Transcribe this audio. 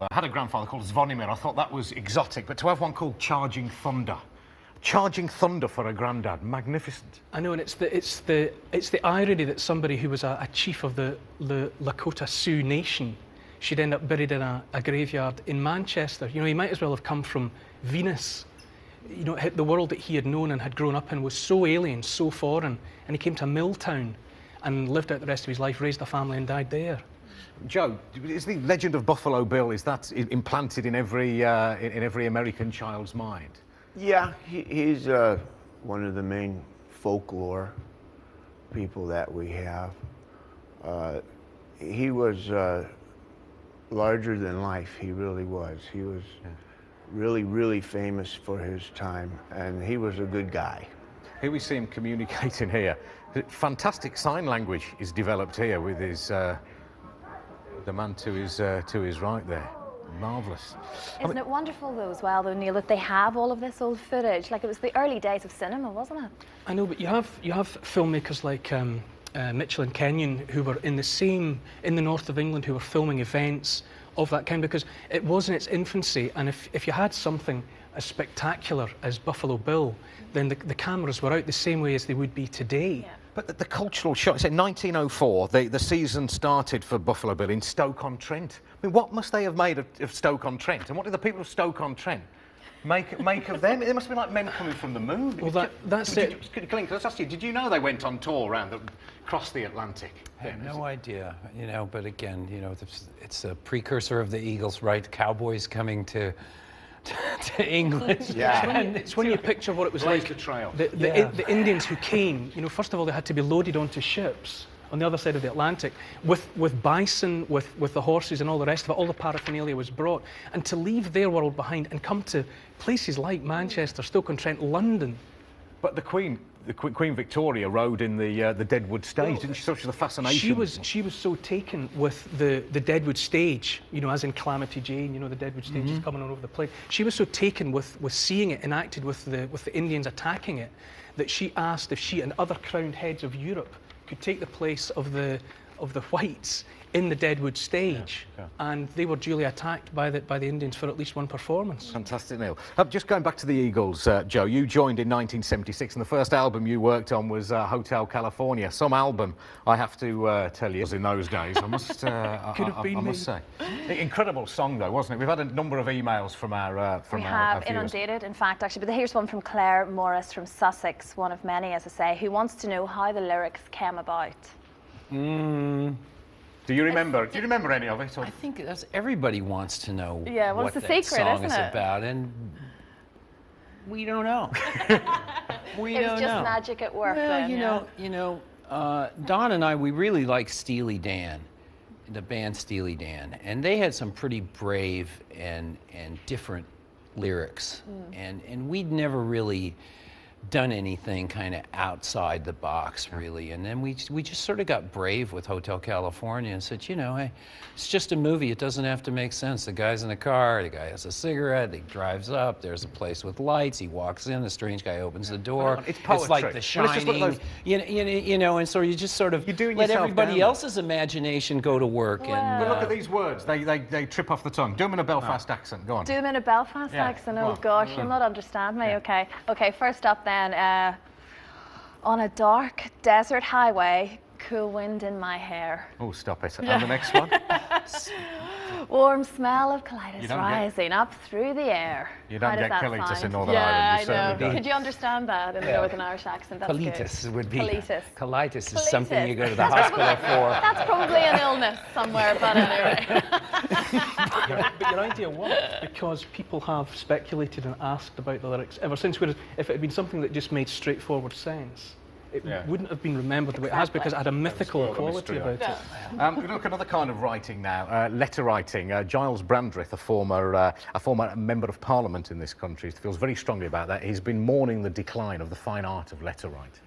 I had a grandfather called Zvonimir. I thought that was exotic, but to have one called Charging Thunder. Charging Thunder for a granddad, magnificent. I know, and it's the irony that somebody who was a chief of the Lakota Sioux Nation should end up buried in a graveyard in Manchester. You know, he might as well have come from Venus. You know, the world that he had known and had grown up in was so alien, so foreign, and he came to a mill town and lived out the rest of his life, raised a family and died there. Joe, is the legend of Buffalo Bill, is that implanted in every American child's mind? Yeah, he's one of the main folklore people that we have. He was larger than life, he really was. He was really, really famous for his time, and he was a good guy. Here we see him communicating here. Fantastic sign language is developed here with his the man to his right there. Marvellous. Isn't it wonderful though as well, though, Neil, that they have all of this old footage? Like, it was the early days of cinema, wasn't it? I know, but you have filmmakers like Mitchell and Kenyon who were in the north of England, who were filming events of that kind, because it was in its infancy, and if you had something as spectacular as Buffalo Bill, then the cameras were out the same way as they would be today. Yeah. But the cultural shock, so 1904, the season started for Buffalo Bill in Stoke-on-Trent. I mean, what must they have made of Stoke-on-Trent? And what did the people of Stoke-on-Trent make of them? They must be like men coming from the moon. Well, that's it. Clint, let's ask you, did you know they went on tour across the Atlantic? I have no idea, you know, but again, you know, it's a precursor of the Eagles, right? Cowboys coming to England. Yeah. It's when you picture what it was like. The trail. The Indians who came, you know, first of all, they had to be loaded onto ships on the other side of the Atlantic with bison, with the horses and all the rest of it. All the paraphernalia was brought. And to leave their world behind and come to places like Manchester, Stoke-on-Trent, London. But the Queen Victoria rode in the Deadwood stage, didn't she? Such the fascination. She was so taken with the Deadwood stage, you know, as in Calamity Jane, you know, the Deadwood stage is coming all over the place. She was so taken with seeing it enacted with the Indians attacking it, that she asked if she and other crowned heads of Europe could take the place of the whites in the Deadwood stage, and they were duly attacked by the Indians for at least one performance. Fantastic, Neil. Just going back to the Eagles, Joe, you joined in 1976, and the first album you worked on was Hotel California. Some album, I have to tell you, was in those days. I must, I must say, incredible song though, wasn't it? We've had a number of emails from our we have inundated, in fact, actually. But here's one from Claire Morris from Sussex, one of many, as I say, who wants to know how the lyrics came about. Do you remember? Do you remember any of it? Or? I think everybody wants to know what that secret, song is it? about, and we don't know. We it don't was just know. magic at work. Well, then, you know, Don and I, we really like Steely Dan, the band Steely Dan, and they had some pretty brave and different lyrics, and we'd never really done anything kind of outside the box, really. And then we just sort of got brave with Hotel California and said, you know, hey, it's just a movie. It doesn't have to make sense. The guy's in a car, the guy has a cigarette, he drives up, there's a place with lights, he walks in, the strange guy opens the door. It's poetry. It's like The Shining, you know, and so you just sort of let everybody else's imagination go to work. Well, and but look at these words. They trip off the tongue. Do them in a Belfast accent. Go on. Do them in a Belfast accent? Oh, gosh, you'll not understand me. Okay. Okay, first up then. On a dark desert highway, cool wind in my hair. Oh, stop it. And the next one? Warm smell of colitis rising up through the air. You don't get colitis in Northern Ireland. Yeah, I know. Could you understand that in the Northern Irish accent? That's colitis good. would be. Colitis is something you go to the hospital for. That's probably an illness somewhere, but anyway. But your idea worked because people have speculated and asked about the lyrics ever since. Whereas if it had been something that just made straightforward sense, it wouldn't have been remembered the way it has, because it had a mythical quality about it. Look, another kind of writing now, letter writing. Giles Brandreth, a former member of Parliament in this country, feels very strongly about that. He's been mourning the decline of the fine art of letter writing.